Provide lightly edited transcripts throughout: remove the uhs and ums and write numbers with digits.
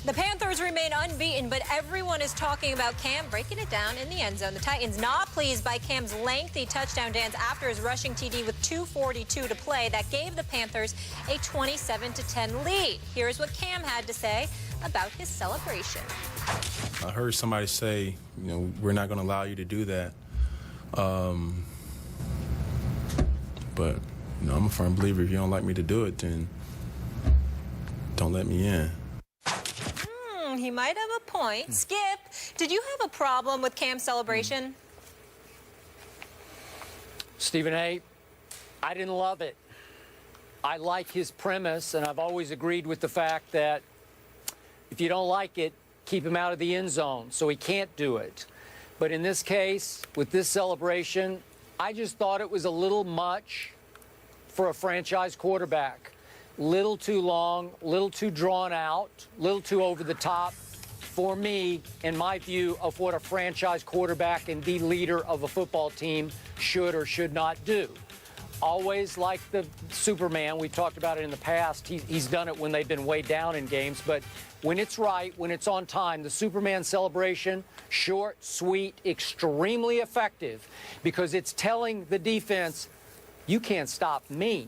The Panthers remain unbeaten, but everyone is talking about Cam breaking it down in the end zone. The Titans not pleased by Cam's lengthy touchdown dance after his rushing TD with 2:42 to play. That gave the Panthers a 27-10 lead. Here's what Cam had to say about his celebration. I heard somebody say, we're not going to allow you to do that. But, I'm a firm believer. If you don't like me to do it, then don't let me in. He might have a point. Skip, did you have a problem with Cam's celebration? Stephen A., I didn't love it. I like his premise, and I've always agreed with the fact that if you don't like it, keep him out of the end zone, so he can't do it. But in this case, with this celebration, I just thought it was a little much for a franchise quarterback. Little too long, little too drawn out, little too over the top for me, in my view, of what a franchise quarterback and the leader of a football team should or should not do. Always like the Superman, we talked about it in the past, he's done it when they've been way down in games, but when it's right, when it's on time, the Superman celebration, short, sweet, extremely effective, because it's telling the defense, you can't stop me.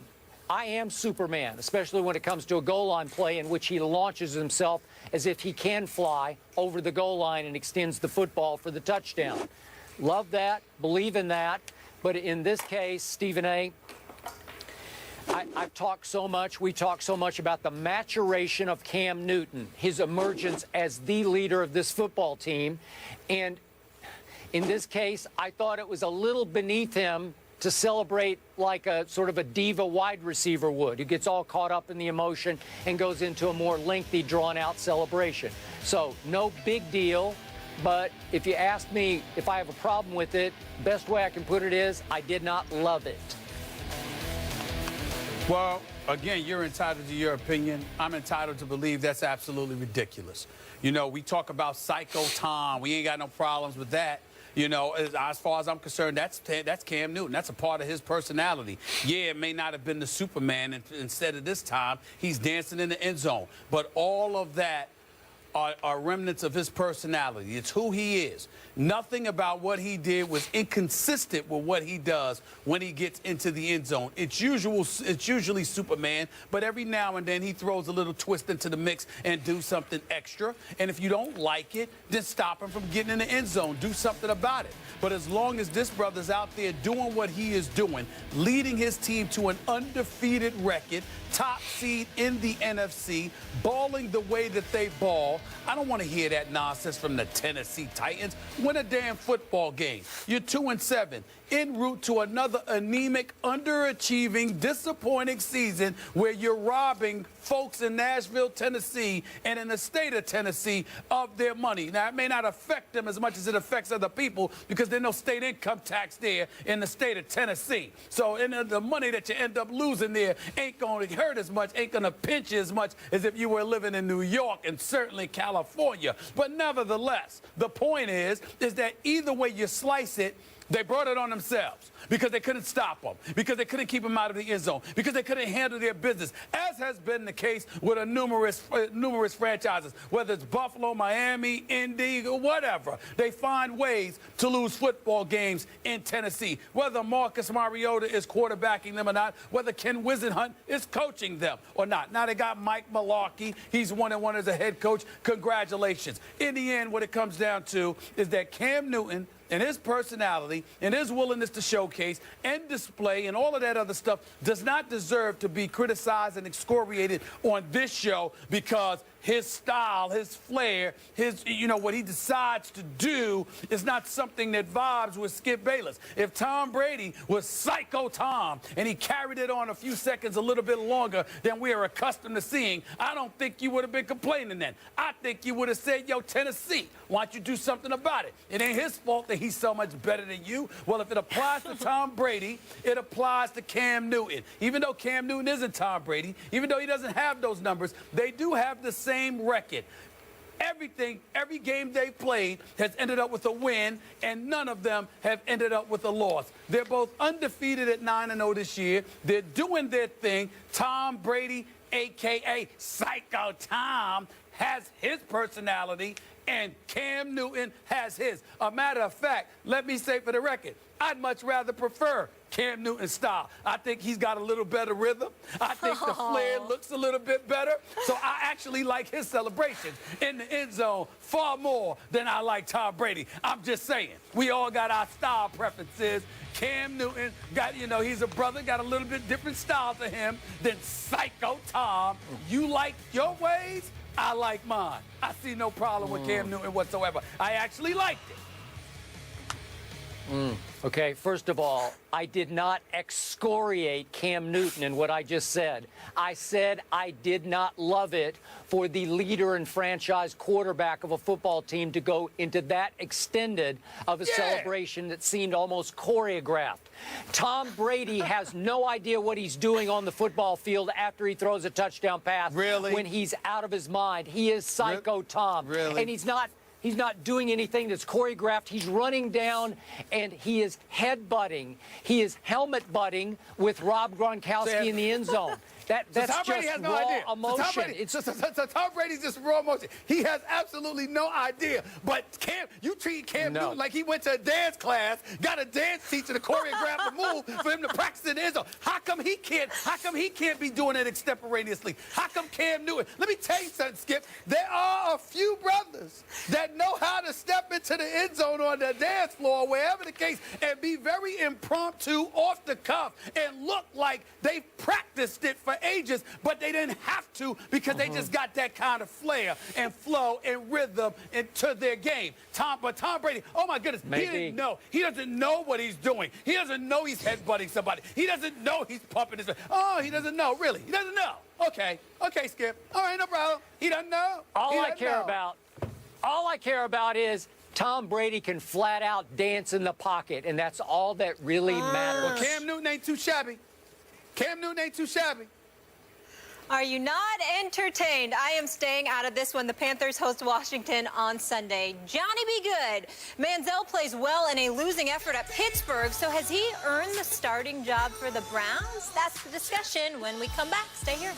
I am Superman, especially when it comes to a goal line play in which he launches himself as if he can fly over the goal line and extends the football for the touchdown. Love that, believe in that. But in this case, Stephen A., I've talked so much, we talk so much about the maturation of Cam Newton, his emergence as the leader of this football team. And in this case, I thought it was a little beneath him to celebrate like a sort of a diva wide receiver would, who gets all caught up in the emotion and goes into a more lengthy, drawn-out celebration. So no big deal, but if you ask me if I have a problem with it, best way I can put it is I did not love it. Well, again, you're entitled to your opinion. I'm entitled to believe that's absolutely ridiculous. We talk about Psycho Tom. We ain't got no problems with that. As far as I'm concerned, that's Cam Newton. That's a part of his personality. Yeah, it may not have been the Superman. And instead of this time, he's dancing in the end zone. But all of that are remnants of his personality. It's who he is. Nothing about what he did was inconsistent with what he does when he gets into the end zone. It's usually Superman, but every now and then he throws a little twist into the mix and do something extra. And if you don't like it, then stop him from getting in the end zone. Do something about it. But as long as this brother's out there doing what he is doing, leading his team to an undefeated record, top seed in the NFC, balling the way that they ball, I don't want to hear that nonsense from the Tennessee Titans. Win a damn football game. You're 2-7, en route to another anemic, underachieving, disappointing season where you're robbing folks in Nashville, Tennessee, and in the state of Tennessee of their money. Now, it may not affect them as much as it affects other people because there's no state income tax there in the state of Tennessee. So the money that you end up losing there ain't going to hurt as much, ain't going to pinch you as much as if you were living in New York and certainly California. But nevertheless, the point is that either way you slice it, they brought it on themselves because they couldn't stop them, because they couldn't keep them out of the end zone, because they couldn't handle their business, as has been the case with numerous franchises, whether it's Buffalo, Miami, Indy, or whatever. They find ways to lose football games in Tennessee, whether Marcus Mariota is quarterbacking them or not, whether Ken Wisenhunt is coaching them or not. Now they got Mike Mularkey. He's 1-1 as a head coach. Congratulations. In the end, what it comes down to is that Cam Newton and his personality and his willingness to showcase and display and all of that other stuff does not deserve to be criticized and excoriated on this show because his style, his flair, what he decides to do is not something that vibes with Skip Bayless. If Tom Brady was Psycho Tom and he carried it on a few seconds a little bit longer than we are accustomed to seeing, I don't think you would have been complaining then. I think you would have said, yo, Tennessee, why don't you do something about it? It ain't his fault that he's so much better than you. Well, if it applies to Tom Brady, it applies to Cam Newton. Even though Cam Newton isn't Tom Brady, even though he doesn't have those numbers, they do have the same record. Every game they've played has ended up with a win, and none of them have ended up with a loss. They're both undefeated at 9-0 this year. They're doing their thing. Tom Brady a.k.a. Psycho Tom, has his personality, and Cam Newton has his. A matter of fact, let me say for the record, I'd much rather prefer Cam Newton's style. I think he's got a little better rhythm. I think the flair looks a little bit better. So I actually like his celebrations in the end zone far more than I like Tom Brady. I'm just saying, we all got our style preferences. Cam Newton got, he's a brother, got a little bit different style to him than Psycho Tom. You like your ways, I like mine. I see no problem with Cam Newton whatsoever. I actually liked it. Okay, first of all, I did not excoriate Cam Newton in what I just said. I said I did not love it for the leader and franchise quarterback of a football team to go into that extended of a celebration that seemed almost choreographed. Tom Brady has no idea what he's doing on the football field after he throws a touchdown pass. Really? When he's out of his mind. He is Psycho Tom. Really? And he's not doing anything that's choreographed. He's running down, and he is head-butting. He is helmet-butting with Rob Gronkowski in the end zone. That's Tom Brady just has no raw idea. emotion. So Tom Brady's just raw emotion. He has absolutely no idea. But you treat Cam Newton like he went to a dance class, got a dance teacher to choreograph a move for him to practice in the end zone. How come he can't be doing it extemporaneously? How come Cam Newton? Let me tell you something, Skip. There are a few brothers that know how to step into the end zone on the dance floor, wherever the case, and be very impromptu, off the cuff, and look like they've practiced it for ages, but they didn't have to because they just got that kind of flair and flow and rhythm into their game. But Tom Brady, oh my goodness, he didn't know. He doesn't know what he's doing. He doesn't know he's headbutting somebody. He doesn't know he's pumping his. Oh, he doesn't know, really. He doesn't know. Okay, Skip. All right, no problem. He doesn't know. All I care about is Tom Brady can flat out dance in the pocket, and that's all that really matters. Well, Cam Newton ain't too shabby. Are you not entertained? I am staying out of this one. The Panthers host Washington on Sunday. Johnny be good. Manziel plays well in a losing effort at Pittsburgh. So has he earned the starting job for the Browns? That's the discussion when we come back. Stay here.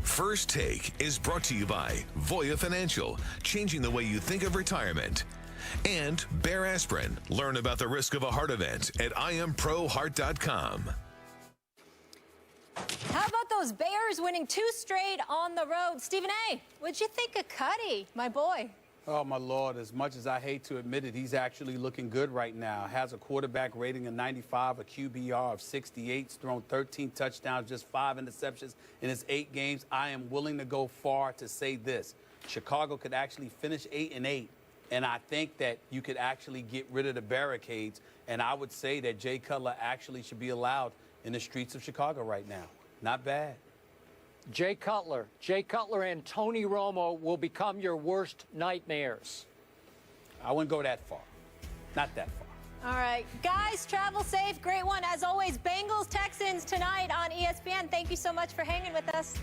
First Take is brought to you by Voya Financial, changing the way you think of retirement. And Bear Aspirin. Learn about the risk of a heart event at IamProHeart.com. How about those Bears winning 2 straight on the road? Stephen A., what'd you think of Cuddy, my boy? Oh, my Lord, as much as I hate to admit it, he's actually looking good right now. Has a quarterback rating of 95, a QBR of 68, thrown 13 touchdowns, just 5 interceptions in his 8 games. I am willing to go far to say this. Chicago could actually finish 8-8. And I think that you could actually get rid of the barricades. And I would say that Jay Cutler actually should be allowed in the streets of Chicago right now. Not bad. Jay Cutler and Tony Romo will become your worst nightmares. I wouldn't go that far. Not that far. All right, guys, travel safe. Great one. As always, Bengals, Texans tonight on ESPN. Thank you so much for hanging with us.